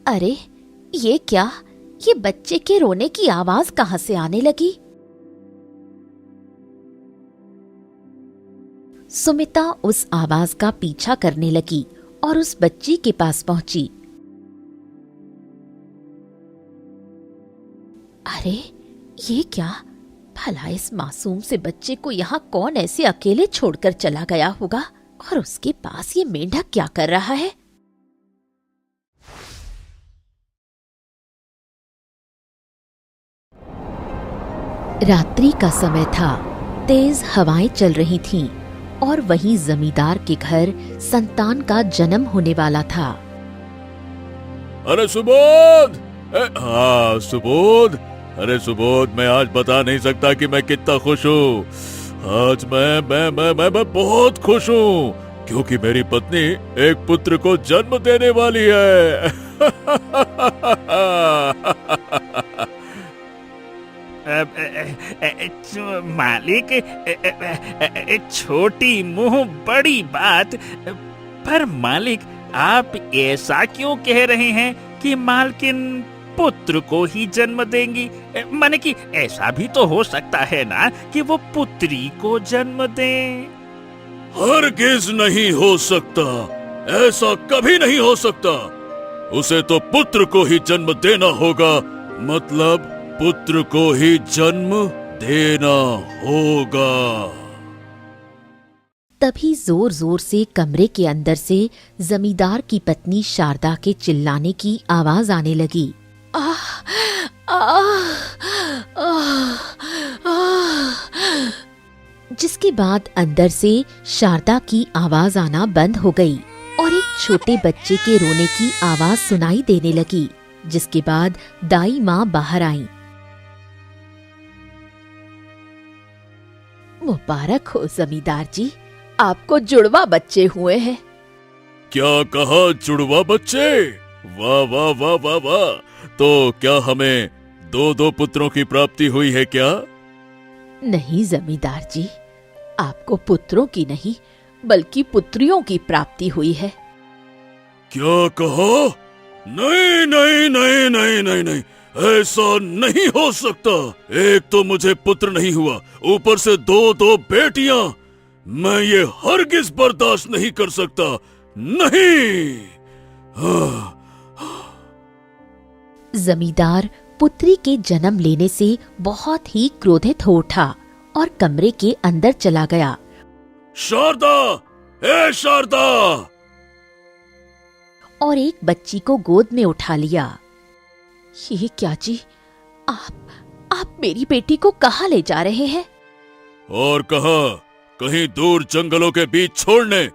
अरे ये क्या? ये बच्चे के रोने की आवाज कहाँ से आने लगी? सुमिता उस आवाज का पीछा करने लगी और उस बच्ची के पास पहुंची। अरे ये क्या? भला इस मासूम से बच्चे को यहाँ कौन ऐसे अकेले छोड़कर चला गया होगा? और उसके पास ये मेंढक क्या कर रहा है? रात्रि का समय था। तेज हवाएं चल रही थीं और वहीं जमींदार के घर संतान का जन्म होने वाला था। अरे सुबोध! हाँ सुबोध! अरे सुबोध, मैं आज बता नहीं सकता कि मैं कितना खुश हूँ। आज मैं बहुत खुश हूँ क्योंकि मेरी पत्नी एक पुत्र को जन्म देने वाली है। मालिक, छोटी मुंह बड़ी बात। पर मालिक, आप ऐसा क्यों कह रहे हैं कि मालकिन पुत्र को ही जन्म देंगी? माने कि ऐसा भी तो हो सकता है ना कि वो पुत्री को जन्म दें। हरगिज नहीं हो सकता, ऐसा कभी नहीं हो सकता। उसे तो पुत्र को ही जन्म देना होगा, मतलब पुत्र को ही जन्म देना होगा। तभी जोर जोर से कमरे के अंदर से जमींदार की पत्नी शारदा के चिल्लाने की आवाज आने लगी। आह, आह, आह, आह। जिसके बाद अंदर से शारदा की आवाज आना बंद हो गई और एक छोटे बच्चे के रोने की आवाज सुनाई देने लगी। जिसके बाद दाई माँ बाहर आई। मुबारक हो जमींदार जी, आपको जुड़वा बच्चे हुए हैं। क्या कहा, जुड़वा बच्चे? वाह वाह वाह वाह वाह! तो क्या हमें दो दो पुत्रों की प्राप्ति हुई है क्या? नहीं जमींदार जी, आपको पुत्रों की नहीं बल्कि पुत्रियों की प्राप्ति हुई है। क्या कहा? नहीं नहीं नहीं नहीं नहीं नहीं, ऐसा नहीं हो सकता। एक तो मुझे पुत्र नहीं हुआ, ऊपर से दो दो बेटियां। मैं ये हरगिज बर्दाश्त नहीं कर सकता। नहीं। जमींदार पुत्री के जन्म लेने से बहुत ही क्रोधित हो उठा और कमरे के अंदर चला गया। शारदा! ए शारदा! और एक बच्ची को गोद में उठा लिया। ये क्या जी? आप मेरी बेटी को कहाँ ले जा रहे हैं? और कहा, कहीं दूर जंगलों के बीच छोड़ने।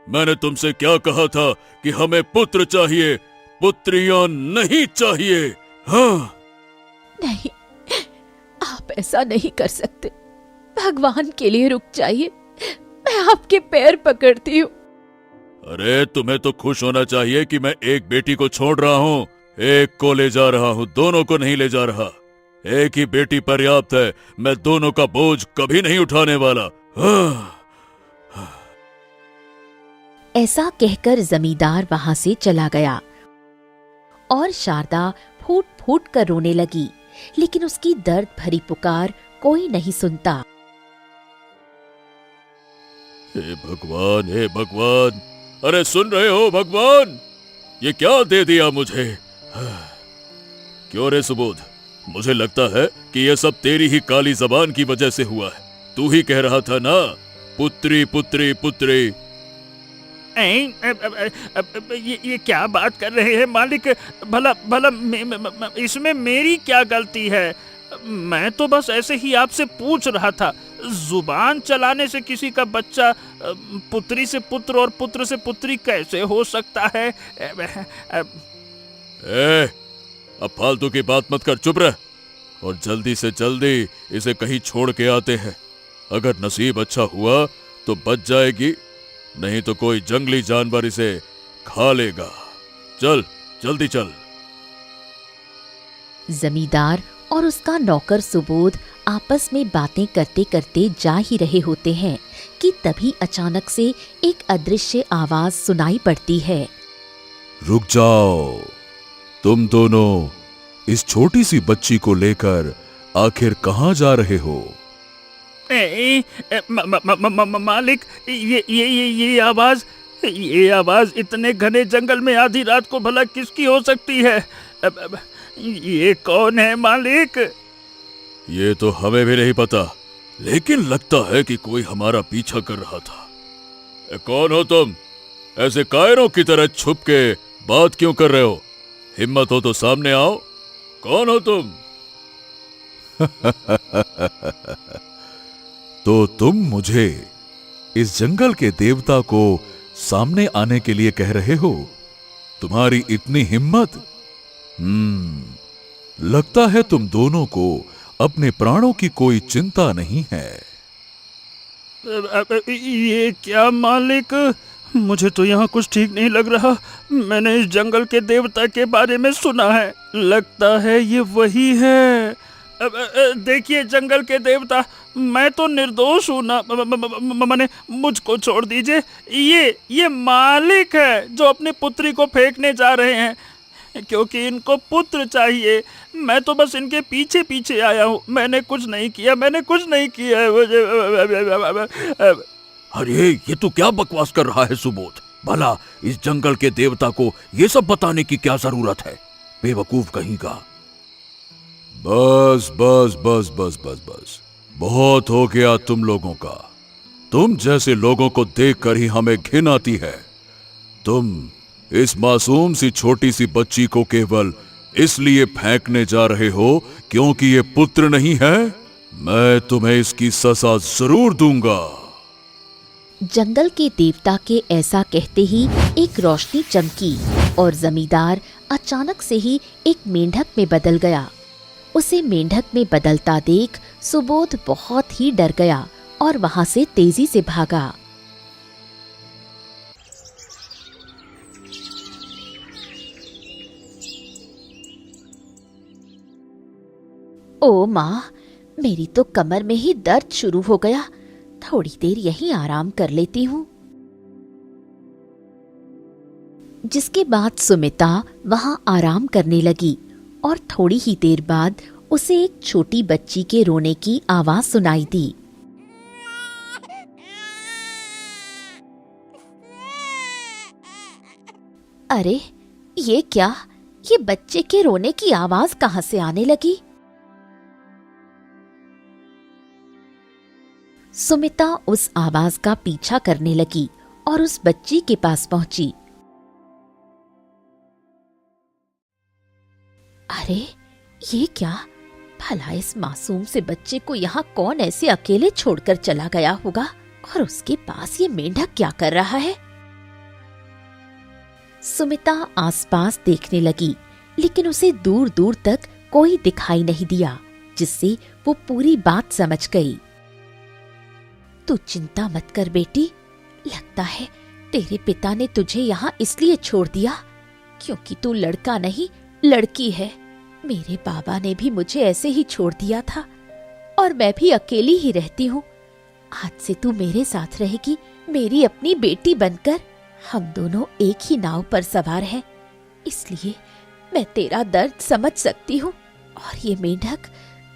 मैंने तुमसे क्या कहा था कि हमें पुत्र चाहिए, पुत्रियां नहीं चाहिए। हाँ। नहीं, आप ऐसा नहीं कर सकते। भगवान के लिए रुक जाइए, मैं आपके पैर पकड़ती हूँ। अरे तुम्हें तो खुश होना चाहिए कि मैं एक बेटी को छोड़ रहा हूँ, एक को ले जा रहा हूँ, दोनों को नहीं ले जा रहा। एक ही बेटी पर्याप्त है, मैं दोनों का बोझ कभी नहीं उठाने वाला। ऐसा कहकर जमींदार वहां से चला गया और शारदा फूट फूट कर रोने लगी, लेकिन उसकी दर्द भरी पुकार कोई नहीं सुनता। हे भगवान, हे भगवान! अरे सुन रहे हो भगवान? ये क्या दे दिया मुझे? क्यों रे सुबोध, मुझे लगता है कि ये सब तेरी ही काली जबान की वजह से हुआ है। तू ही कह रहा था ना, पुत्री पुत्री पुत्री। ये क्या बात कर रहे हैं मालिक? भला भला इसमें मेरी क्या गलती है? मैं तो बस ऐसे ही आपसे पूछ रहा था। जुबान चलाने से किसी का बच्चा पुत्री से पुत्र और पुत्र से पुत्री कैसे हो सकता है? अब फालतू की बात मत कर, चुप रह और जल्दी से जल्दी इसे कहीं छोड़ के आते हैं। अगर नसीब अच्छा हुआ तो बच जाएगी, नहीं तो कोई जंगली जानवर इसे खा लेगा। चल जल्दी चल। जमींदार और उसका नौकर सुबोध आपस में बातें करते करते जा ही रहे होते हैं कि तभी अचानक से एक अदृश्य आवाज सुनाई पड़ती है। रुक जाओ, तुम दोनों इस छोटी सी बच्ची को लेकर आखिर कहाँ जा रहे हो? मालिक, ये आवाज इतने घने जंगल में आधी रात को भला किसकी हो सकती है? ये कौन है मालिक? ये तो हमें भी नहीं पता, लेकिन लगता है कि कोई हमारा पीछा कर रहा था। कौन हो तुम? ऐसे कायरों की तरह छुप के बात क्यों कर रहे हो? हिम्मत हो तो सामने आओ। कौन हो तुम? तो तुम मुझे इस जंगल के देवता को सामने आने के लिए कह रहे हो? तुम्हारी इतनी हिम्मत? लगता है तुम दोनों को अपने प्राणों की कोई चिंता नहीं है। ये क्या मालिक? मुझे तो यहाँ कुछ ठीक नहीं लग रहा। मैंने इस जंगल के देवता के बारे में सुना है, लगता है ये वही है। देखिए जंगल के देवता, मैं तो निर्दोष हूँ ना, मैंने मुझको छोड़ दीजिए। ये मालिक है जो अपनी पुत्री को फेंकने जा रहे हैं, क्योंकि इनको पुत्र चाहिए। मैं तो बस इनके पीछे पीछे आया हूँ, मैंने कुछ नहीं किया, मैंने कुछ नहीं किया। अरे ये तू क्या बकवास कर रहा है सुबोध? भला इस जंगल के देवता को ये सब बताने की क्या जरूरत है? बेवकूफ कहीं का। बस बस बस बस बस बस, बहुत हो गया तुम लोगों का। तुम जैसे लोगों को देखकर ही हमें घिन आती है। तुम इस मासूम सी छोटी सी बच्ची को केवल इसलिए फेंकने जा रहे हो क्योंकि ये पुत्र नहीं है। मैं तुम्हें इसकी सजा जरूर दूंगा। जंगल के देवता के ऐसा कहते ही एक रोशनी चमकी और जमींदार अचानक से ही एक मेंढक में बदल गया। उसे मेंढक में बदलता देख सुबोध बहुत ही डर गया और वहां से तेजी से भागा। ओ माँ, मेरी तो कमर में ही दर्द शुरू हो गया। थोड़ी देर यहीं आराम कर लेती हूँ। जिसके बाद सुमिता वहां आराम करने लगी और थोड़ी ही देर बाद उसे एक छोटी बच्ची के रोने की आवाज सुनाई दी। अरे ये क्या? ये बच्चे के रोने की आवाज कहाँ से आने लगी? सुमिता उस आवाज का पीछा करने लगी और उस बच्ची के पास पहुंची। अरे ये क्या? भला इस मासूम से बच्चे को यहाँ कौन ऐसे अकेले छोड़कर चला गया होगा और उसके पास ये मेंढक क्या कर रहा है? सुमिता आसपास देखने लगी, लेकिन उसे दूर दूर तक कोई दिखाई नहीं दिया, जिससे वो पूरी बात समझ गई। तू चिंता मत कर बेटी, लगता है तेरे पिता ने तुझे यहाँ इसलिए छोड़ दिया क्योंकि तू लड़का नहीं लड़की है। मेरे बाबा ने भी मुझे ऐसे ही छोड़ दिया था और मैं भी अकेली ही रहती हूँ। आज से तू मेरे साथ रहेगी, मेरी अपनी बेटी बनकर। हम दोनों एक ही नाव पर सवार हैं, इसलिए मैं तेरा दर्द समझ सकती हूँ। और ये मेंढक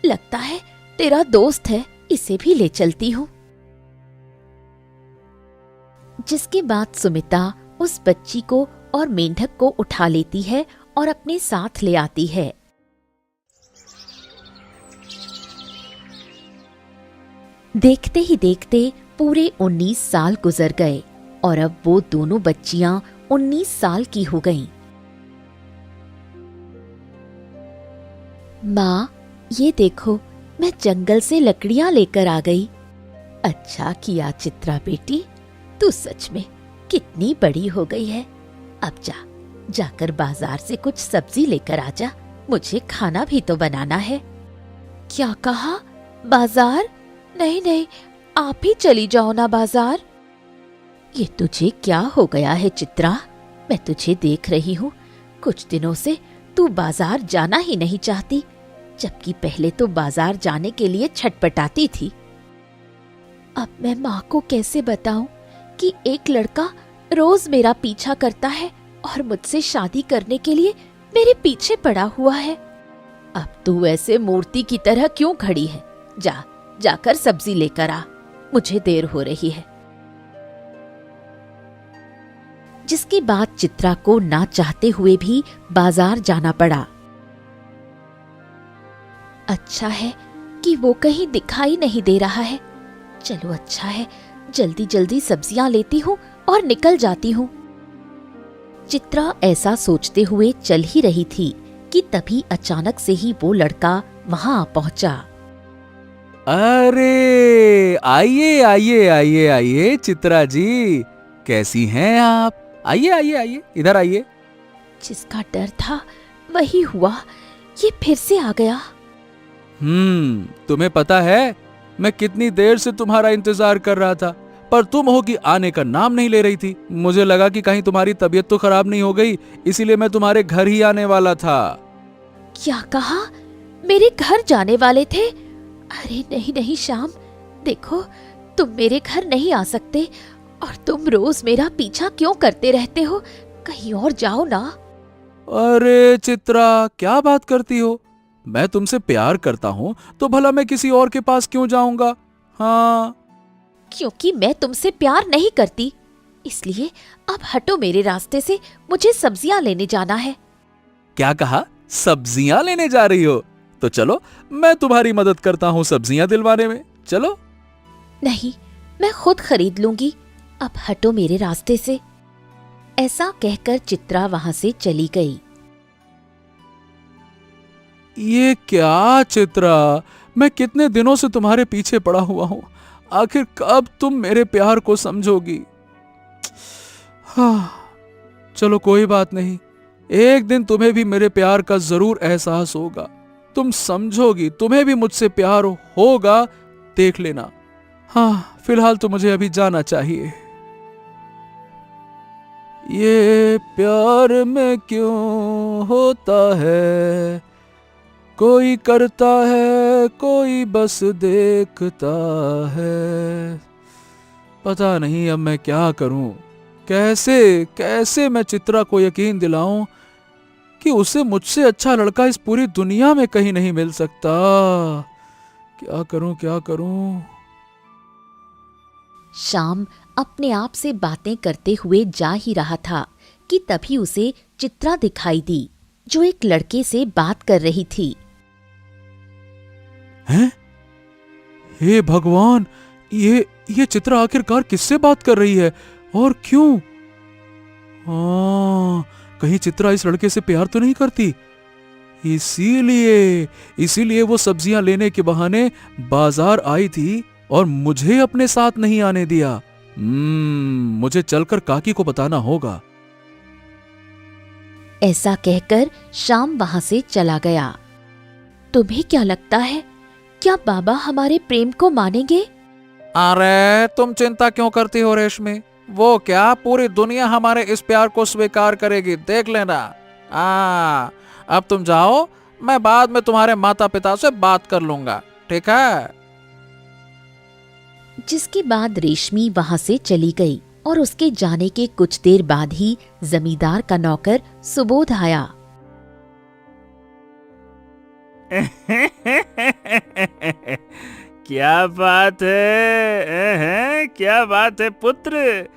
लगता है तेरा दोस्त है, इसे भी ले चलती हूँ। जिसके बाद सुमिता उस बच्ची को और मेंढक को उठा लेती है और अपने साथ ले आती है। देखते ही देखते पूरे 19 साल गुजर गए और अब वो दोनों बच्चियां 19 साल की हो गईं। माँ, ये देखो, मैं जंगल से लकड़ियां लेकर आ गई। अच्छा किया चित्रा बेटी, तू सच में कितनी बड़ी हो गई है। अब जाकर बाजार से कुछ सब्जी लेकर आजा, मुझे खाना भी तो बनाना है। क्या कहा? बाजार? नहीं नहीं, आप ही चली जाओ ना बाजार। ये तुझे क्या हो गया है चित्रा? मैं तुझे देख रही हूँ, कुछ दिनों से तू बाजार जाना ही नहीं चाहती। जबकि पहले तो बाजार जाने के लिए छटपटाती थी। अब मैं माँ को कैसे बताऊं कि एक लड़का रोज मेरा पीछा करता है और मुझसे शादी करने के लिए मेरे पीछे पड़ा हुआ है। अब तू ऐसे मूर्ति की तरह क्यों खड़ी है? जाकर सब्जी लेकर आ, मुझे देर हो रही है। जिसके बाद चित्रा को ना चाहते हुए भी बाजार जाना पड़ा। अच्छा है कि वो कहीं दिखाई नहीं दे रहा है। चलो अच्छा है, जल्दी जल्दी सब्जियां लेती हूँ और निकल जाती हूँ। चित्रा ऐसा सोचते हुए चल ही रही थी कि तभी अचानक से ही वो लड़का वहां पहुंचा। अरे आइए आइए आइए आइए चित्रा जी, कैसी हैं आप? आइए आइए आइए, इधर आइए। जिसका डर था वही हुआ, ये फिर से आ गया। तुम्हें पता है मैं कितनी देर से तुम्हारा इंतजार कर रहा था, पर तुम हो कि आने का नाम नहीं ले रही थी। मुझे लगा कि कहीं तुम्हारी तबीयत तो खराब नहीं हो गई, इसीलिए मैं तुम्हारे घर ही आने वाला था। क्या कहा? मेरे घर जाने वाले थे? अरे नहीं नहीं श्याम, देखो तुम मेरे घर नहीं आ सकते, और तुम रोज मेरा पीछा क्यों करते रहते हो? कहीं और जाओ ना। अरे चित्रा, क्या बात करती हो? मैं तुमसे प्यार करता हूँ तो भला मैं किसी और के पास क्यों जाऊंगा? हाँ, क्योंकि मैं तुमसे प्यार नहीं करती, इसलिए अब हटो मेरे रास्ते से, मुझे सब्जियां लेने जाना है। क्या कहा? सब्जियां लेने जा रही हो? तो चलो मैं तुम्हारी मदद करता हूँ सब्जियां दिलवाने में, चलो। नहीं, मैं खुद खरीद लूंगी, अब हटो मेरे रास्ते से। ऐसा कहकर चित्रा वहां से चली गई। ये क्या चित्रा, मैं कितने दिनों से तुम्हारे पीछे पड़ा हुआ हूं, आखिर कब तुम मेरे प्यार को समझोगी? हाँ, चलो कोई बात नहीं, एक दिन तुम्हें भी मेरे प्यार का जरूर एहसास होगा, तुम समझोगी, तुम्हें भी मुझसे प्यार होगा, देख लेना। हाँ, फिलहाल तो मुझे अभी जाना चाहिए। ये प्यार में क्यों होता है, कोई करता है कोई बस देखता है। पता नहीं अब मैं क्या करूं, कैसे कैसे मैं चित्रा को यकीन दिलाऊं कि उसे मुझसे अच्छा लड़का इस पूरी दुनिया में कहीं नहीं मिल सकता। क्या करूं क्या करूं? शाम अपने आप से बातें करते हुए जा ही रहा था कि तभी उसे चित्रा दिखाई दी, जो एक लड़के से बात कर रही थी। हैं? हे भगवान, ये चित्रा आखिरकार किससे बात कर रही है और क्यों? कहीं चित्रा इस लड़के से प्यार तो नहीं करती? इसीलिए वो सब्जियां लेने के बहाने बाजार आई थी और मुझे अपने साथ नहीं आने दिया। मुझे चलकर काकी को बताना होगा। ऐसा कहकर शाम वहां से चला गया। तुम्हें क्या लगता है, क्या बाबा हमारे प्रेम को मानेंगे? अरे तुम चिंता क्यों करती हो रेशमी, वो क्या पूरी दुनिया हमारे इस प्यार को स्वीकार करेगी, देख लेना। अब तुम जाओ, मैं बाद में तुम्हारे माता पिता से बात कर लूंगा, ठीक है? जिसके बाद रेशमी वहां से चली गई और उसके जाने के कुछ देर बाद ही जमींदार का नौकर सुबोध आया। क्या बात है, क्या बात है पुत्र,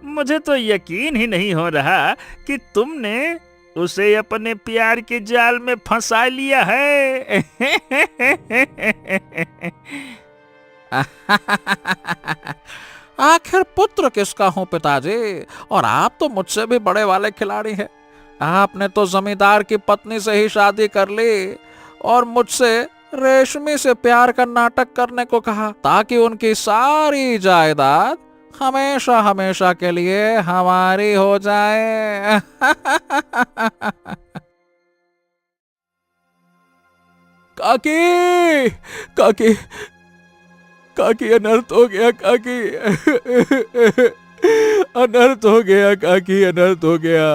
मुझे तो यकीन ही नहीं हो रहा कि तुमने उसे अपने प्यार के जाल में फंसा लिया है। आखिर पुत्र किसका हूँ पिताजी, और आप तो मुझसे भी बड़े वाले खिलाड़ी हैं। आपने तो जमींदार की पत्नी से ही शादी कर ली और मुझसे रेशमी से प्यार का नाटक करने को कहा, ताकि उनकी सारी जायदाद हमेशा हमेशा के लिए हमारी हो जाए। काकी, काकी, काकी, अनर्थ हो गया काकी। अनर्थ हो गया काकी, अनर्थ हो गया।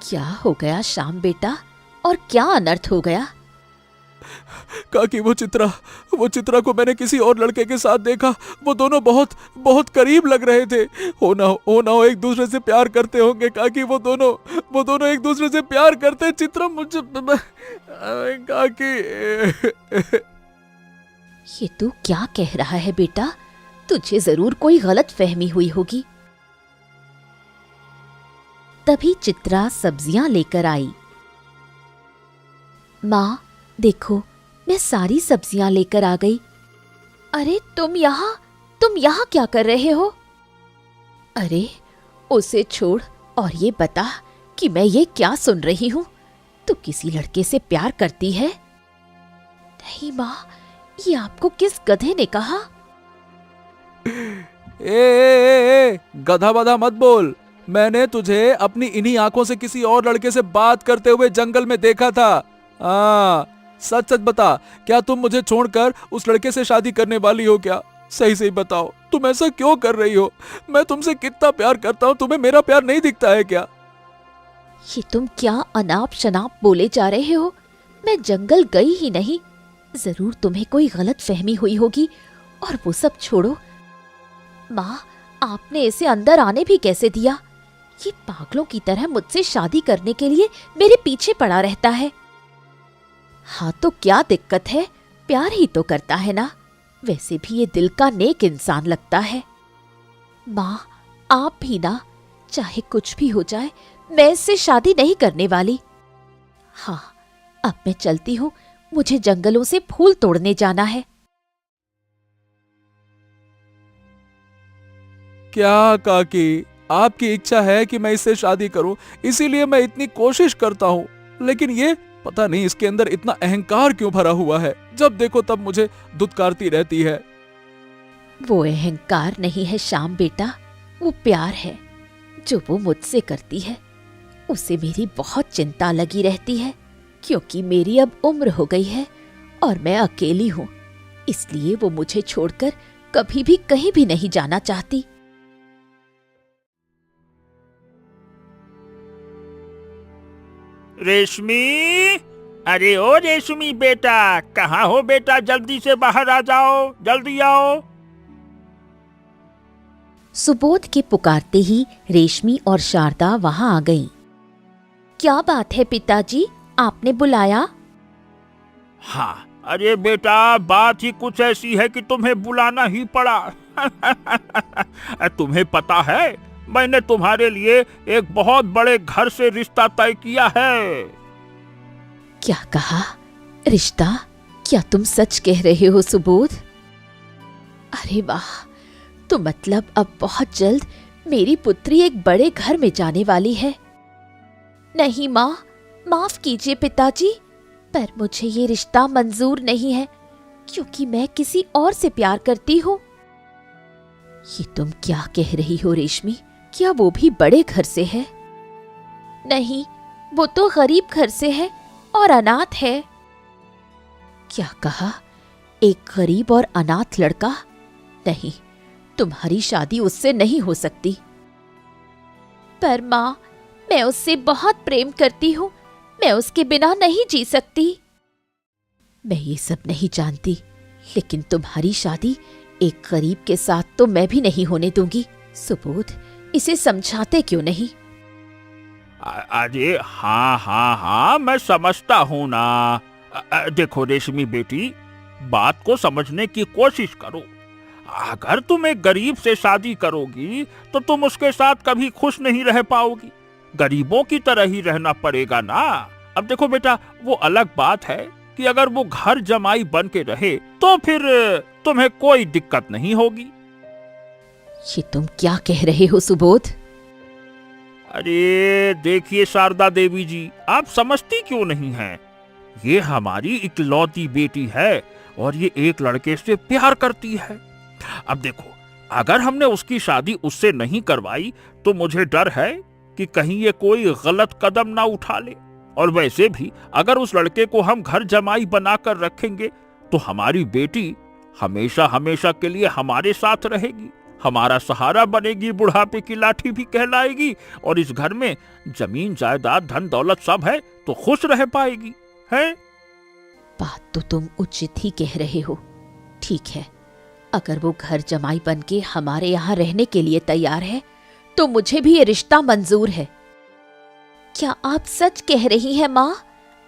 क्या हो गया श्याम बेटा, और क्या अनर्थ हो गया? काकी वो चित्रा को मैंने किसी और लड़के के साथ देखा। वो दोनों बहुत बहुत करीब लग रहे थे। हो ना हो एक दूसरे से प्यार करते होंगे काकी। वो दोनों एक दूसरे से प्यार करते। चित्रा मुझे काकी। ये तू क्या कह रहा है बेटा? तुझे जरूर कोई गलत फहमी हुई होगी। तभी चित्रा सब्जियां लेकर आई। माँ देखो, मैं सारी सब्जियां लेकर आ गई। अरे तुम यहाँ क्या कर रहे हो? अरे उसे छोड़ और ये बता कि मैं ये क्या सुन रही हूँ। तू किसी लड़के से प्यार करती है? नहीं माँ, ये आपको किस गधे ने कहा? ए, गधा बधा मत बोल। मैंने तुझे अपनी इन्हीं आंखों से किसी और लड़के से बात करते हुए जंगल में देखा था। सच सच बता, क्या तुम मुझे छोड़कर उस लड़के से शादी करने वाली हो क्या? सही सही बताओ, तुम ऐसा क्यों कर रही हो? मैं तुमसे कितना प्यार करता हूँ, तुम्हें मेरा प्यार नहीं दिखता है क्या? ये तुम क्या अनाप शनाप बोले जा रहे हो? मैं जंगल गई ही नहीं। जरूर तुम्हें कोई गलत फहमी हुई होगी। और वो सब छोड़ो माँ, आपने इसे अंदर आने भी कैसे दिया? ये पागलों की तरह मुझसे शादी करने के लिए मेरे पीछे पड़ा रहता है। हाँ तो क्या दिक्कत है? प्यार ही तो करता है ना। वैसे भी ये दिल का नेक इंसान लगता है। माँ आप भी ना, चाहे कुछ भी हो जाए, मैं इससे शादी नहीं करने वाली। हाँ अब मैं चलती हूँ, मुझे जंगलों से फूल तोड़ने जाना है। क्या काकी, आपकी इच्छा है कि मैं इससे शादी करूं, इसीलिए मैं इतनी कोशिश करता हूं। लेकिन ये पता नहीं इसके अंदर इतना अहंकार क्यों भरा हुआ है। जब देखो तब मुझे धुतकारती रहती है। वो अहंकार नहीं है श्याम बेटा, वो प्यार है जो वो मुझसे करती है। उसे मेरी बहुत चिंता लगी रहती है, क्योंकि मेरी अब उम्र हो गई है और मैं अकेली हूँ। इसलिए वो मुझे छोड़कर कभी भी कहीं भी नहीं जाना चाहती। रेशमी, अरे ओ रेशमी बेटा, कहाँ हो बेटा? जल्दी से बाहर आ जाओ, जल्दी आओ। सुबोध के पुकारते ही रेशमी और शारदा वहां आ गईं। क्या बात है पिताजी, आपने बुलाया? हाँ, अरे बेटा, बात ही कुछ ऐसी है कि तुम्हें बुलाना ही पड़ा। तुम्हें पता है, मैंने तुम्हारे लिए एक बहुत बड़े घर से रिश्ता तय किया है। क्या कहा? रिश्ता? क्या तुम सच कह रहे हो सुबोध? अरे वाह, तो मतलब अब बहुत जल्द मेरी पुत्री एक बड़े घर में जाने वाली है। नहीं माँ, माफ कीजिए पिताजी, पर मुझे ये रिश्ता मंजूर नहीं है, क्योंकि मैं किसी और से प्यार करती हूँ। ये तुम क्या कह रही हो रेशमी? क्या वो भी बड़े घर से है? नहीं, वो तो गरीब घर से है और अनाथ है। क्या कहा? एक गरीब और अनाथ लड़का? नहीं, तुम्हारी शादी उससे नहीं हो सकती। पर माँ, मैं उससे बहुत प्रेम करती हूँ, मैं उसके बिना नहीं जी सकती। मैं ये सब नहीं जानती, लेकिन तुम्हारी शादी एक गरीब के साथ तो मैं भी नहीं होने दूंगी। सुबोध, इसे समझाते क्यों नहीं? अरे हाँ, मैं समझता हूँ ना। देखो रेशमी बेटी, बात को समझने की कोशिश करो। अगर तुम एक गरीब से शादी करोगी तो तुम उसके साथ कभी खुश नहीं रह पाओगी। गरीबों की तरह ही रहना पड़ेगा ना। अब देखो बेटा, वो अलग बात है कि अगर वो घर जमाई बन के रहे तो फिर तुम्हें कोई दिक्कत नहीं होगी। ये तुम क्या कह रहे हो सुबोध? अरे देखिए शारदा देवी जी, आप समझती क्यों नहीं हैं? ये हमारी इकलौती बेटी है और ये एक लड़के से प्यार करती है। अब देखो, अगर हमने उसकी शादी उससे नहीं करवाई तो मुझे डर है कि कहीं ये कोई गलत कदम ना उठा ले। और वैसे भी अगर उस लड़के को हम घर जमाई बनाकर रखेंगे तो हमारी बेटी हमेशा हमेशा के लिए हमारे साथ रहेगी, हमारा सहारा बनेगी, बुढ़ापे की लाठी भी कहलाएगी, और इस घर में जमीन जायदाद धन दौलत सब है तो खुश रह पाएगी, है? बात तो तुम उचित ही कह रहे हो। ठीक है, अगर वो घर जमाई बन के हमारे यहाँ रहने के लिए तैयार है तो मुझे भी ये रिश्ता मंजूर है। क्या आप सच कह रही हैं माँ?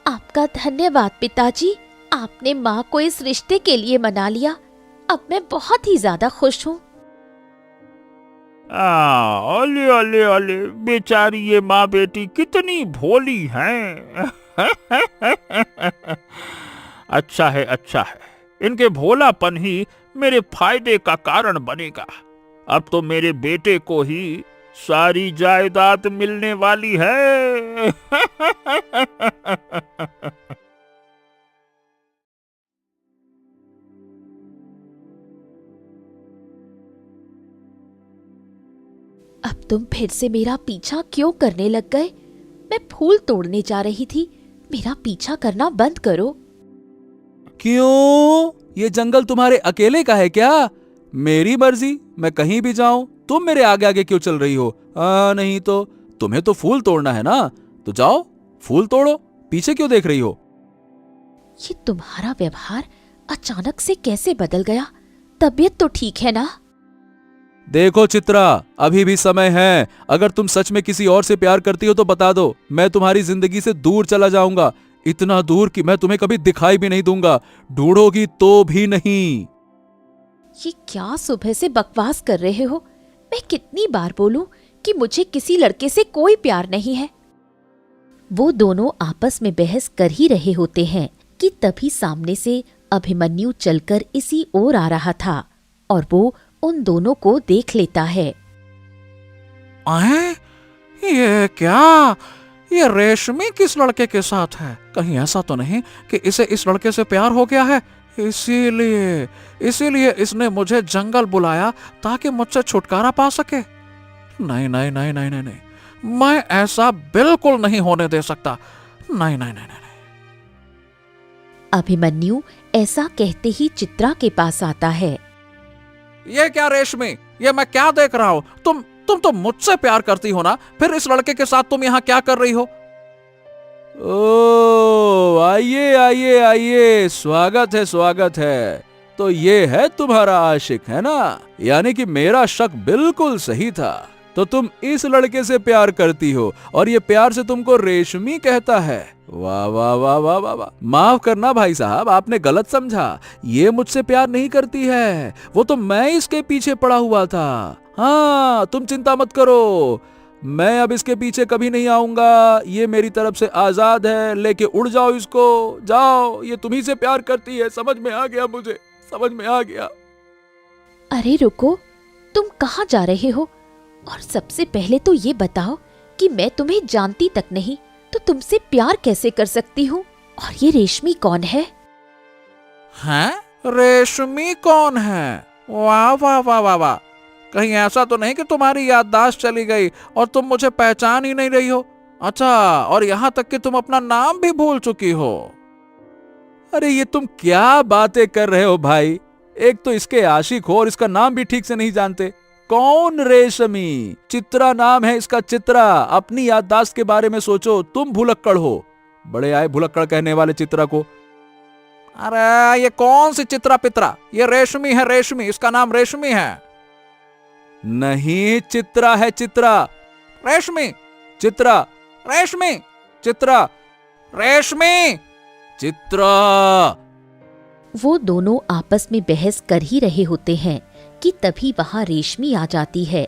आपका धन्यवाद पिताजी, आपने माँ को इस रिश्ते के लिए मना लिया। अब मैं बहुत ही ज्यादा खुश हूँ। ओले ओले ओले, बेचारी ये माँ बेटी कितनी भोली हैं। अच्छा है, अच्छा है, इनके भोलापन ही मेरे फायदे का कारण बनेगा। अब तो मेरे बेटे को ही सारी जायदाद मिलने वाली है। अब तुम फिर से मेरा पीछा क्यों करने लग गए? मैं फूल तोड़ने जा रही थी, मेरा पीछा करना बंद करो। क्यों? ये जंगल तुम्हारे अकेले का है क्या? मेरी मर्जी, मैं कहीं भी जाऊं, तुम मेरे आगे आगे क्यों चल रही हो? नहीं तो तुम्हें तो फूल तोड़ना है ना, तो जाओ फूल तोड़ो, पीछे क्यों देख रही हो? ये तुम्हारा व्यवहार अचानक से कैसे बदल गया? तबीयत तो ठीक है ना? देखो चित्रा, अभी भी समय है। अगर तुम सच में किसी और से प्यार करती हो तो बता दो, मैं तुम्हारी जिंदगी से दूर चला जाऊंगा, इतना दूर कि मैं तुम्हें कभी दिखाई भी नहीं दूंगा, ढूंढोगी तो भी नहीं। ये क्या सुबह से बकवास कर रहे हो? मैं कितनी बार बोलूं कि मुझे किसी लड़के से कोई प्यार नहीं है। वो दोनों आपस में बहस कर ही रहे होते हैं कि तभी सामने से अभिमन्यु चलकर इसी ओर आ रहा था और वो उन दोनों को देख लेता है। ये क्या? ये रेशमी किस लड़के के साथ है? कहीं ऐसा तो नहीं कि इसे इस लड़के से प्यार हो गया है, इसीलिए इसने मुझे जंगल बुलाया ताकि मुझसे छुटकारा पा सके। नहीं नहीं नहीं नहीं नहीं नहीं, मैं ऐसा बिल्कुल नहीं होने दे सकता। नहीं नहीं नहीं नहीं। अभिमन्यु ऐसा कहते ही चित्रा के पास आता है। ये क्या रेशमी, ये मैं क्या देख रहा हूँ? तुम तो मुझसे प्यार करती हो ना, फिर इस लड़के के साथ तुम यहाँ क्या कर रही हो? ओ, आइए आइए आइए, स्वागत है स्वागत है। तो ये है तुम्हारा आशिक, है ना? यानी कि मेरा शक बिल्कुल सही था। तो तुम इस लड़के से प्यार करती हो और ये प्यार से तुमको रेशमी कहता है। वाह वाह वाह वाह वाह वाह। माफ करना भाई साहब, आपने गलत समझा। ये मुझसे प्यार नहीं करती है, वो तो मैं इसके पीछे पड़ा हुआ था। हाँ, तुम चिंता मत करो, मैं अब इसके पीछे कभी नहीं आऊंगा। ये मेरी तरफ से आजाद है, लेके उड़ जाओ इसको, जाओ। ये तुम्ही से प्यार करती है, समझ में आ गया, मुझे समझ में आ गया। अरे रुको, तुम कहाँ जा रहे हो? और सबसे पहले तो ये बताओ कि मैं तुम्हें जानती तक नहीं, तो तुमसे प्यार कैसे कर सकती हूँ? और ये रेशमी कौन है? हैं? रेशमी कौन है? वाह वाह वाह वाह वाह। कहीं ऐसा तो नहीं कि तुम्हारी याददाश्त चली गई और तुम मुझे पहचान ही नहीं रही हो? अच्छा, और यहाँ तक कि तुम अपना नाम भी भूल चुकी हो। अरे ये तुम क्या बातें कर रहे हो भाई? एक तो इसके आशिक हो और इसका नाम भी ठीक से नहीं जानते। कौन रेशमी? चित्रा नाम है इसका, चित्रा। अपनी याददाश्त के बारे में सोचो, तुम भुलक्कड़ हो। बड़े आए भुलक्कड़ कहने वाले चित्रा को। अरे ये कौन सी चित्रा पित्रा? ये रेशमी है, रेशमी, इसका नाम रेशमी है। नहीं, चित्रा है, चित्रा। रेशमी, चित्रा, रेशमी, चित्रा, रेशमी, चित्रा। वो दोनों आपस में बहस कर ही रहे होते हैं कि तभी वहां रेशमी आ जाती है।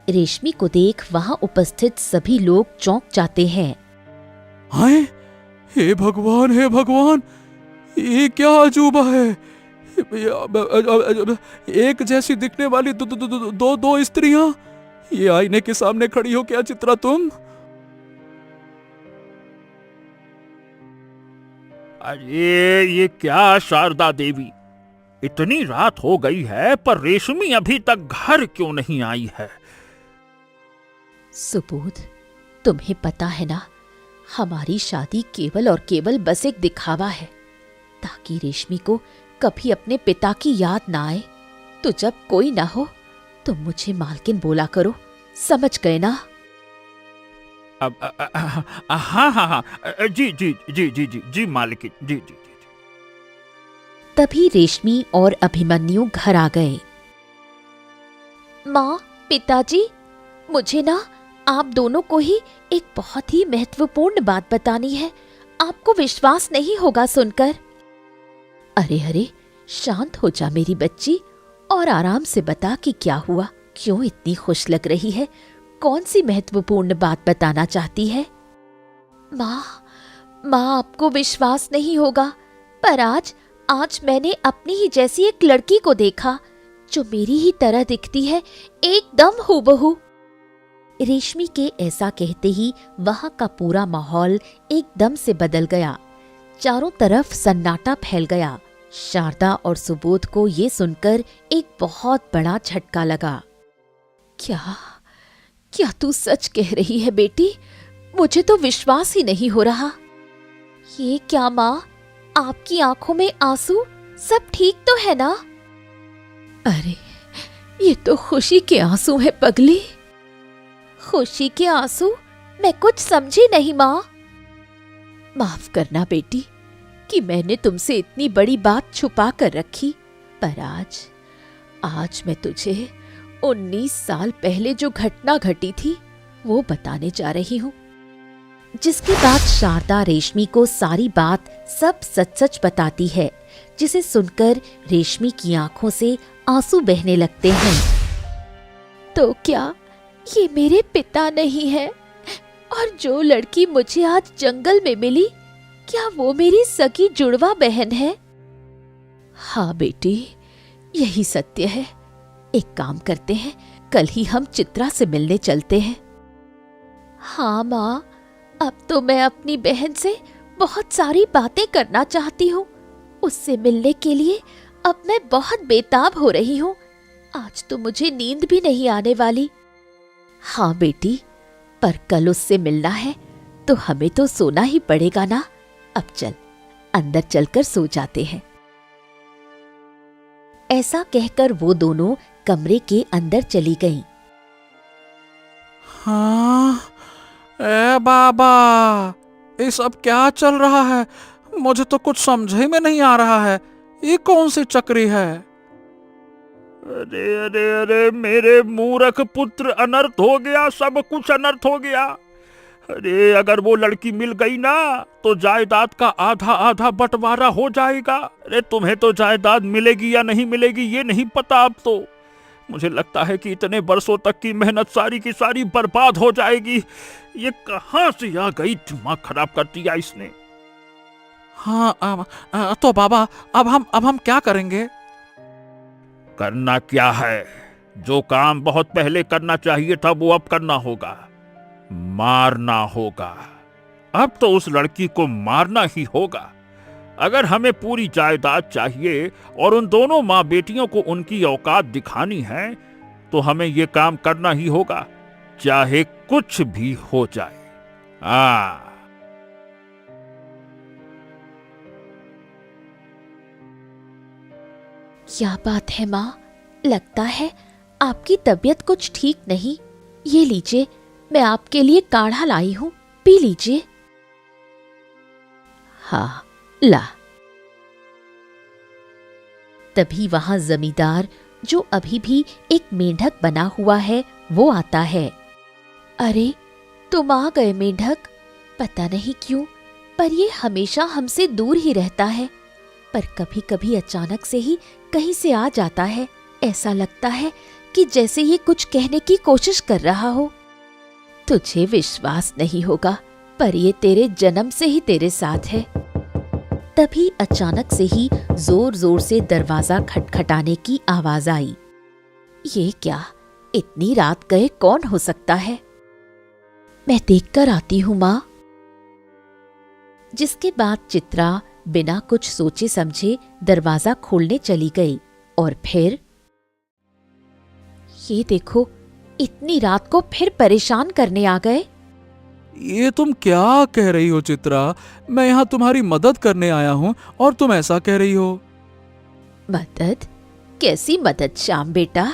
रेशमी को देख वहां उपस्थित सभी लोग चौंक जाते हैं। हाय, हे भगवान, हे भगवान, ये क्या अजूबा है? एक जैसी दिखने वाली दो स्त्रियां, ये आईने के सामने खड़ी हो क्या चित्रा तुम? अरे ये क्या शारदा देवी, इतनी रात हो गई है पर रेशमी अभी तक घर क्यों नहीं आई है? सुबोध, तुम्हें पता है ना, हमारी शादी केवल और केवल बस एक दिखावा है, ताकि रेशमी को कभी अपने पिता की याद ना आए। तो जब कोई ना हो तो मुझे मालकिन बोला करो, समझ गए ना? अब हाँ हाँ हाँ, जी जी जी जी जी जी मालिकिन, जी जी जी। तभी रेशमी और अभिमन्यु घर आ गए। माँ, पिताजी, मुझे ना आप दोनों को ही एक बहुत ही महत्वपूर्ण बात बतानी है। आपको विश्वास नहीं होगा सुनकर। अरे अरे, शांत हो जा मेरी बच्ची और आराम से बता कि क्या हुआ। क्यों इतनी खुश लग रही है? कौन सी महत्वपूर्ण बात बताना चाहती है? माँ, आपको विश्वास नहीं होगा, पर आज मैंने अपनी ही जैसी एक लड़की को देखा जो मेरी ही तरह दिखती है, एकदम हूबहू। रेशमी के ऐसा कहते ही वहां का पूरा माहौल एकदम से बदल गया। चारों तरफ सन्नाटा फैल गया। शारदा और सुबोध को ये सुनकर एक बहुत बड़ा झटका लगा। क्या तू सच कह रही है बेटी? मुझे तो विश्वास ही नहीं हो रहा। ये क्या माँ, आपकी आंखों में आंसू? सब ठीक तो है ना? अरे, ये तो खुशी के आंसू है पगली। खुशी के आंसू? मैं कुछ समझी नहीं माँ। माफ करना बेटी कि मैंने तुमसे इतनी बड़ी बात छुपा कर रखी, पर आज मैं तुझे 19 साल पहले जो घटना घटी थी वो बताने जा रही हूँ। जिसके बाद शारदा रेशमी को सारी बात सब सच बताती है, जिसे सुनकर रेशमी की आंखों से आंसू बहने लगते हैं। तो क्या ये मेरे पिता नहीं है? और जो लड़की मुझे आज जंगल में मिली, क्या वो मेरी सगी जुड़वा बहन है? हाँ बेटी, यही सत्य है। एक काम करते हैं, कल ही हम चित्रा से मिलने चलते हैं। हाँ माँ, अब तो मैं अपनी बहन से बहुत सारी बातें करना चाहती हूँ। उससे मिलने के लिए अब मैं बहुत बेताब हो रही हूँ। आज तो मुझे नींद भी नहीं आने वाली। हाँ बेटी, पर कल उससे मिलना है तो हमें तो सोना ही पड़ेगा ना। अब चल, अंदर चलकर सो जाते हैं। ऐसा कहकर वो दोनों कमरे के अंदर चली गईं। हाँ, ए बाबा, ये सब क्या चल रहा है? मुझे तो कुछ समझ ही में नहीं आ रहा है। ये कौन सी चक्री है? अरे अरे अरे, मेरे मूर्ख पुत्र, अनर्थ हो गया, सब कुछ अनर्थ हो गया। अरे, अगर वो लड़की मिल गई ना तो जायदाद का आधा आधा बंटवारा हो जाएगा। अरे, तुम्हें तो जायदाद मिलेगी या नहीं मिलेगी ये नहीं पता। अब तो मुझे लगता है कि इतने बरसों तक की मेहनत सारी की सारी बर्बाद हो जाएगी। ये कहां से आ गई? दिमाग खराब कर दिया इसने। हाँ, तो बाबा, अब हम क्या करेंगे? करना क्या है? जो काम बहुत पहले करना चाहिए था वो अब करना होगा। मारना होगा। अब तो उस लड़की को मारना ही होगा। अगर हमें पूरी जायदाद चाहिए और उन दोनों माँ बेटियों को उनकी औकात दिखानी है तो हमें ये काम करना ही होगा, चाहे कुछ भी हो जाए। क्या बात है माँ, लगता है आपकी तबीयत कुछ ठीक नहीं। ये लीजिए, मैं आपके लिए काढ़ा लाई हूँ, पी लीजिए। हाँ, ला। तभी वहां जमींदार, जो अभी भी एक मेंढक बना हुआ है, वो आता है। अरे, तुम आ गए मेंढक। पता नहीं क्यों, पर ये हमेशा हमसे दूर ही रहता है, पर कभी कभी अचानक से ही कहीं से आ जाता है। ऐसा लगता है कि जैसे ये कुछ कहने की कोशिश कर रहा हो। तुझे विश्वास नहीं होगा, पर ये तेरे जन्म से ही तेरे साथ है। तभी अचानक से ही जोर जोर से दरवाजा खटखटाने की आवाज आई। ये क्या, इतनी रात गए कौन हो सकता है? मैं देखकर आती हूँ माँ। जिसके बाद चित्रा बिना कुछ सोचे समझे दरवाजा खोलने चली गई। और फिर ये देखो, इतनी रात को फिर परेशान करने आ गए। ये तुम क्या कह रही हो चित्रा? मैं यहाँ तुम्हारी मदद करने आया हूँ और तुम ऐसा कह रही हो? मदद? कैसी मदद श्याम बेटा?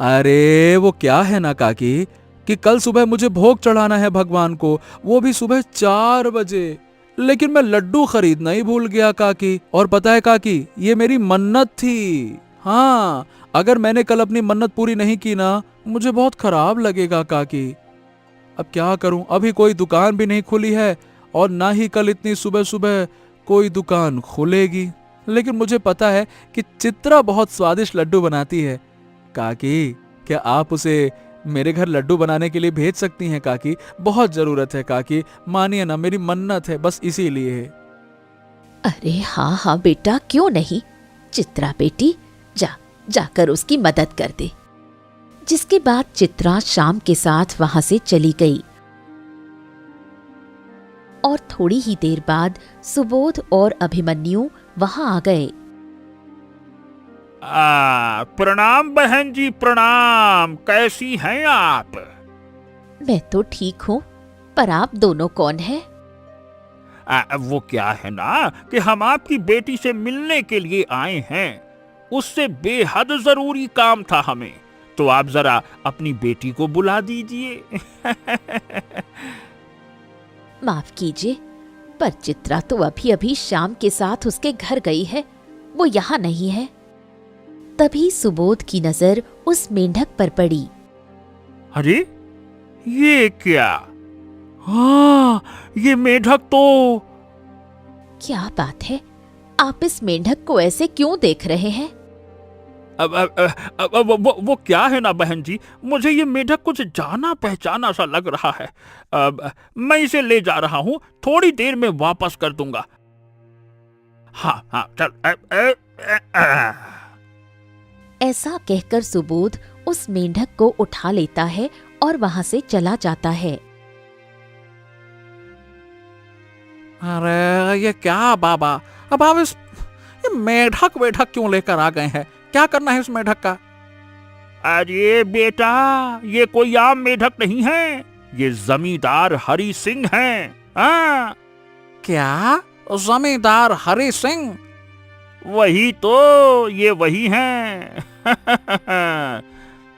अरे वो क्या है ना काकी कि कल सुबह मुझे भोग चढ़ाना है भगवान को, वो भी सुबह 4 बजे। लेकिन मैं लड्डू खरीदना ही भूल गया काकी। और पता है काकी, ये मेरी मन्नत थी। हाँ, अगर मैंने कल अपनी मन्नत पूरी नहीं की ना, मुझे बहुत खराब लगेगा काकी। अब क्या करूं, अभी कोई दुकान भी नहीं खुली है और ना ही कल इतनी सुबह सुबह कोई दुकान खुलेगी। लेकिन मुझे पता है कि चित्रा बहुत स्वादिष्ट लड्डू बनाती है। काकी, क्या आप उसे मेरे घर लड्डू बनाने के लिए भेज सकती हैं काकी? बहुत जरूरत है काकी, मानिए ना, मेरी मन्नत है, बस इसीलिए। अरे हाँ हाँ बेटा, क्यों नहीं। चित्रा बेटी, जाकर उसकी मदद कर दे। जिसके बाद चित्रा शाम के साथ वहां से चली गई और थोड़ी ही देर बाद सुबोध और अभिमन्यु वहां आ गए। प्रणाम बहन जी, प्रणाम। कैसी हैं आप? मैं तो ठीक हूँ, पर आप दोनों कौन हैं? वो क्या है ना कि हम आपकी बेटी से मिलने के लिए आए हैं। उससे बेहद जरूरी काम था हमें, तो आप जरा अपनी बेटी को बुला दीजिए। माफ कीजिए, पर चित्रा तो अभी अभी शाम के साथ उसके घर गई है, वो यहाँ नहीं है। तभी सुबोध की नजर उस मेंढक पर पड़ी। अरे ये क्या? हाँ, ये मेंढक तो। क्या बात है, आप इस मेंढक को ऐसे क्यों देख रहे हैं? वो क्या है ना बहन जी, मुझे ये मेंढक कुछ जाना पहचाना सा लग रहा है। मैं इसे ले जा रहा हूँ, थोड़ी देर में वापस कर दूंगा। हाँ हाँ चल। ऐसा कहकर सुबोध उस मेंढक को उठा लेता है और वहां से चला जाता है। अरे ये क्या बाबा, अब आप ये मेढक वेढक क्यों लेकर आ गए हैं? क्या करना है इस मेढक का? अरे बेटा, ये कोई आम मेढक नहीं है, ये जमींदार हरि सिंह हैं। हाँ। क्या? जमींदार हरि सिंह? वही तो, ये वही हैं।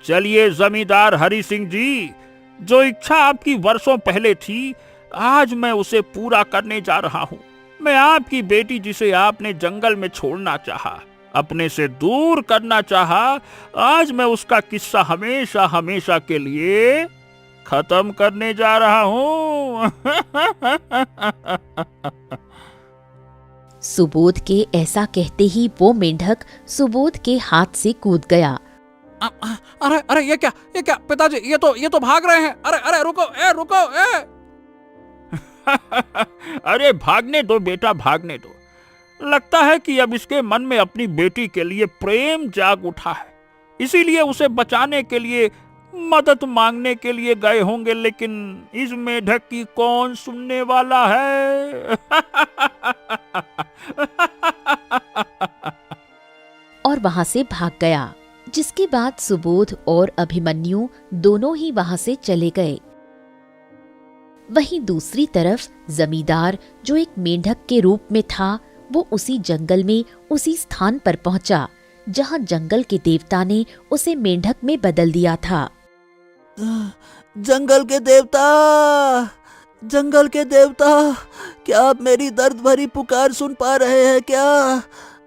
चलिए जमींदार हरि सिंह जी, जो इच्छा आपकी वर्षों पहले थी, आज मैं उसे पूरा करने जा रहा हूँ। मैं आपकी बेटी, जिसे आपने जंगल में छोड़ना चाहा, अपने से दूर करना चाहा, आज मैं उसका किस्सा हमेशा हमेशा के लिए खत्म करने जा रहा हूँ। सुबोध के ऐसा कहते ही वो मेंढक सुबोध के हाथ से कूद गया। अरे अरे ये क्या पिताजी, ये तो भाग रहे हैं। अरे अरे रुको। अरे भागने दो बेटा, भागने दो। लगता है कि अब इसके मन में अपनी बेटी के लिए प्रेम जाग उठा है, इसीलिए उसे बचाने के लिए, मदद मांगने के लिए गए होंगे। लेकिन इस मेढक की कौन सुनने वाला है? और वहां से भाग गया। जिसके बाद सुबोध और अभिमन्यु दोनों ही वहां से चले गए। वहीं दूसरी तरफ जमींदार, जो एक मेंढक के रूप में था, वो उसी जंगल में उसी स्थान पर पहुंचा जहां जंगल के देवता ने उसे मेंढक में बदल दिया था। जंगल के देवता, क्या आप मेरी दर्द भरी पुकार सुन पा रहे हैं क्या?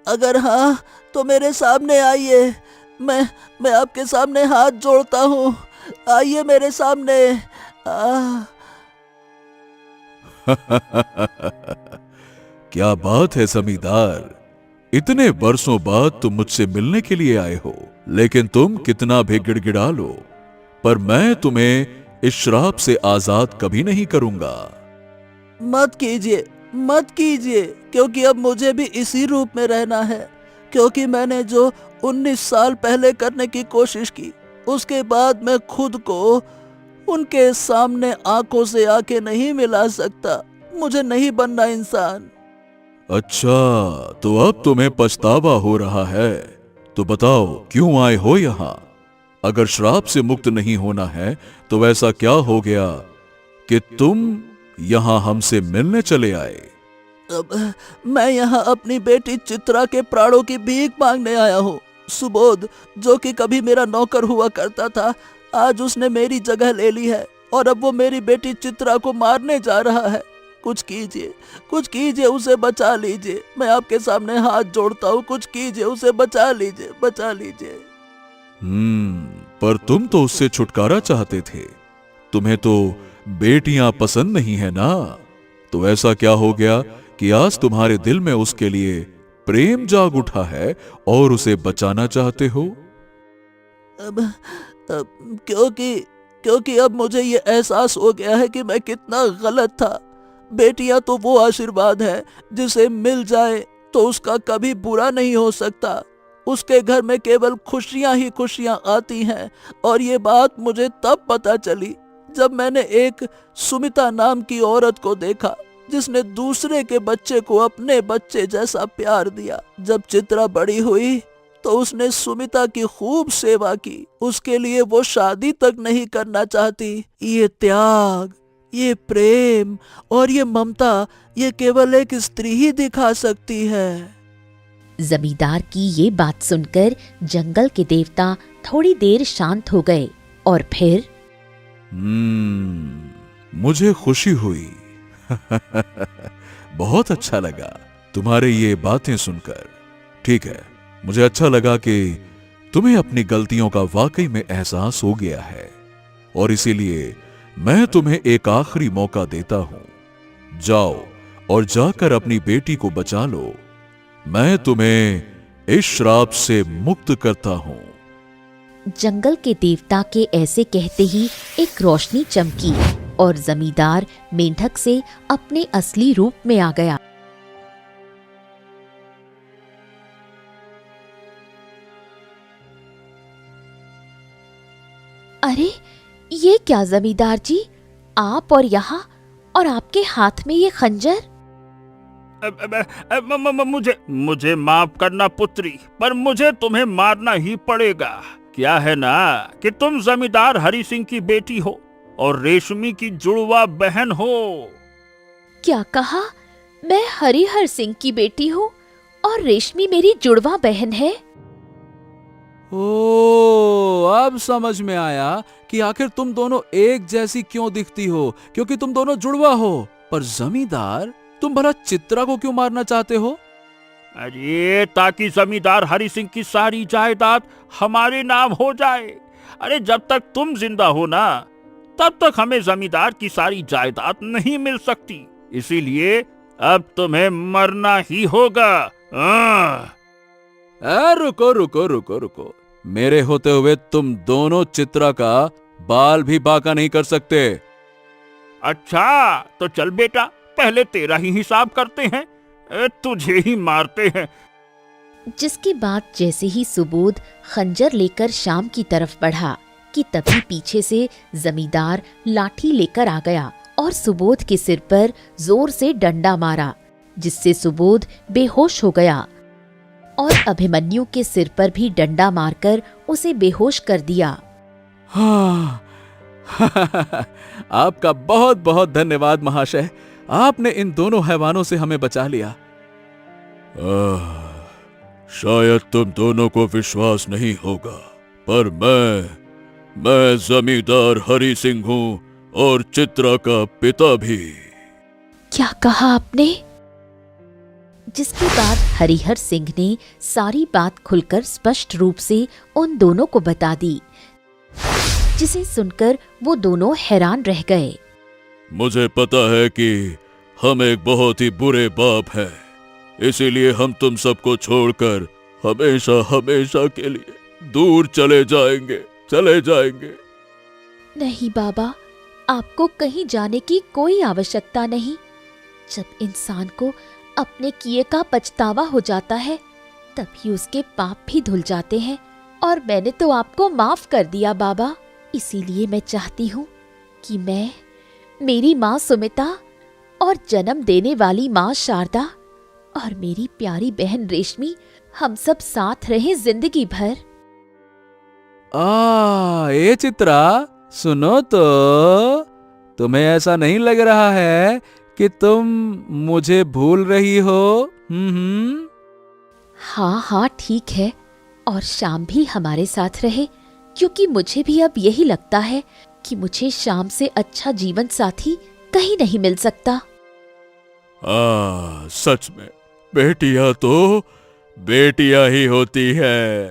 अगर हाँ, तो मेरे सामने आइए। मैं आपके सामने हाथ जोड़ता हूँ, आइए मेरे सामने। क्या बात है जमींदार, इतने वर्षों बाद तुम मुझसे मिलने के लिए आए हो। लेकिन तुम कितना भी गिड़गिड़ा लो, पर मैं तुम्हें इस श्राप से आजाद कभी नहीं करूंगा। मत कीजिए, क्योंकि अब मुझे भी इसी रूप में रहना है। क्योंकि मैंने जो 19 साल पहले करने की कोशिश की, उसके बाद मैं खुद को उनके सामने आंखों से आंखें नहीं मिला सकता। मुझे नहीं बनना इंसान। अच्छा, तो अब तुम्हें पछतावा हो रहा है, तो बताओ क्यों आए हो यहाँ? अगर श्राप से मुक्त नहीं होना है, तो ऐसा क्या हो गया कि तुम यहाँ हमसे मिलने चले आए? अब मैं यहाँ अपनी बेटी चित्रा के प्राणों की भीख मांगने आया हूँ। सुबोध, जो कि कभी मेरा नौकर हुआ करता था, आज उसने मेरी जगह ले ली है और अब वो मेरी बेटी चित्रा को मारने जा रहा है। कुछ कीजिए, उसे बचा लीजिए। मैं आपके सामने हाथ जोड़ता हूँ, कुछ कीजिए, उसे बचा लीजिए। पर तुम तो उससे छुटकारा चाहते थे। तुम्हें तो बेटियां पसंद नहीं है ना? तो ऐसा क्या हो गया कि आज तुम्हारे दिल में उसके लिए प्रेम जाग उठा है और उसे बचाना चाहते हो? अब क्योंकि अब मुझे ये एहसास हो गया है कि मैं कितना गलत था। बेटियां तो वो आशीर्वाद है जिसे मिल जाए तो उसका कभी बुरा नहीं हो सकता। उसके घर में केवल खुशियां ही खुशियां आती हैं। और ये बात मुझे तब पता चली जब मैंने एक सुमिता नाम की औरत को देखा, जिसने दूसरे के बच्चे को अपने बच्चे जैसा प्यार दिया। जब चित्रा बड़ी हुई तो उसने सुमिता की खूब सेवा की। उसके लिए वो शादी तक नहीं करना चाहती। ये त्याग, ये प्रेम और ये ममता, ये केवल एक स्त्री ही दिखा सकती है। जमींदार की ये बात सुनकर जंगल के देवता थोड़ी देर शांत हो गए और फिर मुझे खुशी हुई। बहुत अच्छा लगा तुम्हारे ये बातें सुनकर। ठीक है, मुझे अच्छा लगा कि तुम्हें अपनी गलतियों का वाकई में एहसास हो गया है और इसीलिए मैं तुम्हें एक आखिरी मौका देता हूं। जाओ और जाकर अपनी बेटी को बचा लो। मैं तुम्हें इस श्राप से मुक्त करता हूं। जंगल के देवता के ऐसे कहते ही एक रोशनी चमकी और जमींदार मेंढक से अपने असली रूप में आ गया। अरे ये क्या जमींदार जी, आप और यहाँ, और आपके हाथ में ये खंजर? मुझे माफ करना पुत्री, पर मुझे तुम्हें मारना ही पड़ेगा। क्या है ना कि तुम जमींदार हरि सिंह की बेटी हो और रेशमी की जुड़वा बहन हो। क्या कहा? मैं हरिहर सिंह की बेटी हूँ और रेशमी मेरी जुड़वा बहन है? ओ, अब समझ में आया कि आखिर तुम दोनों एक जैसी क्यों दिखती हो, क्योंकि तुम दोनों जुड़वा हो। पर जमींदार, तुम भला चित्रा को क्यों मारना चाहते हो? अरे ताकि जमींदार हरि सिंह की सारी जायदाद हमारे नाम हो जाए। अरे जब तक तुम जिंदा हो ना, तब तक हमें जमींदार की सारी जायदाद नहीं मिल सकती। इसीलिए अब तुम्हें मरना ही होगा। रुको रुको रुको रुको, मेरे होते हुए तुम दोनों चित्रा का बाल भी बांका नहीं कर सकते। अच्छा तो चल बेटा, पहले तेरा ही हिसाब करते हैं, तुझे ही मारते हैं। जिसके बाद जैसे ही सुबोध खंजर लेकर शाम की तरफ बढ़ा कि तभी पीछे से जमींदार लाठी लेकर आ गया और सुबोध के सिर पर जोर से डंडा मारा, जिससे सुबोध बेहोश हो गया और अभिमन्यु के सिर पर भी डंडा मारकर उसे बेहोश कर दिया। आपका बहुत बहुत धन्यवाद महाशय, आपने इन दोनों हैवानों से हमें बचा लिया। शायद तुम दोनों को विश्वास नहीं होगा, पर मैं जमींदार हरि सिंह हूं और चित्रा का पिता भी। क्या कहा आपने? जिसके बाद हरिहर सिंह ने सारी बात खुलकर स्पष्ट रूप से उन दोनों को बता दी, जिसे सुनकर वो दोनों हैरान रह गए। मुझे पता है कि हम एक बहुत ही बुरे बाप हैं, इसीलिए हम तुम सबको छोड़कर हमेशा हमेशा के लिए दूर चले जाएंगे। नहीं बाबा, आपको कहीं जाने की कोई आवश्यकता नहीं। जब इंसान को अपने किए का पछतावा हो जाता है, तभी उसके पाप भी धुल जाते हैं। और मैंने तो आपको माफ कर दिया बाबा। इसीलिए मैं चाहती हूँ कि मैं, मेरी माँ सुमिता और जन्म देने वाली माँ शारदा और मेरी प्यारी बहन रेशमी, हम सब साथ रहें जिंदगी भर। ए चित्रा, सुनो तो, तुम्हें ऐसा नहीं लग रहा है कि तुम मुझे भूल रही हो? हाँ ठीक है, और शाम भी हमारे साथ रहे, क्योंकि मुझे भी अब यही लगता है कि मुझे शाम से अच्छा जीवन साथी कहीं नहीं मिल सकता। सच में बेटियां तो बेटियां ही होती है।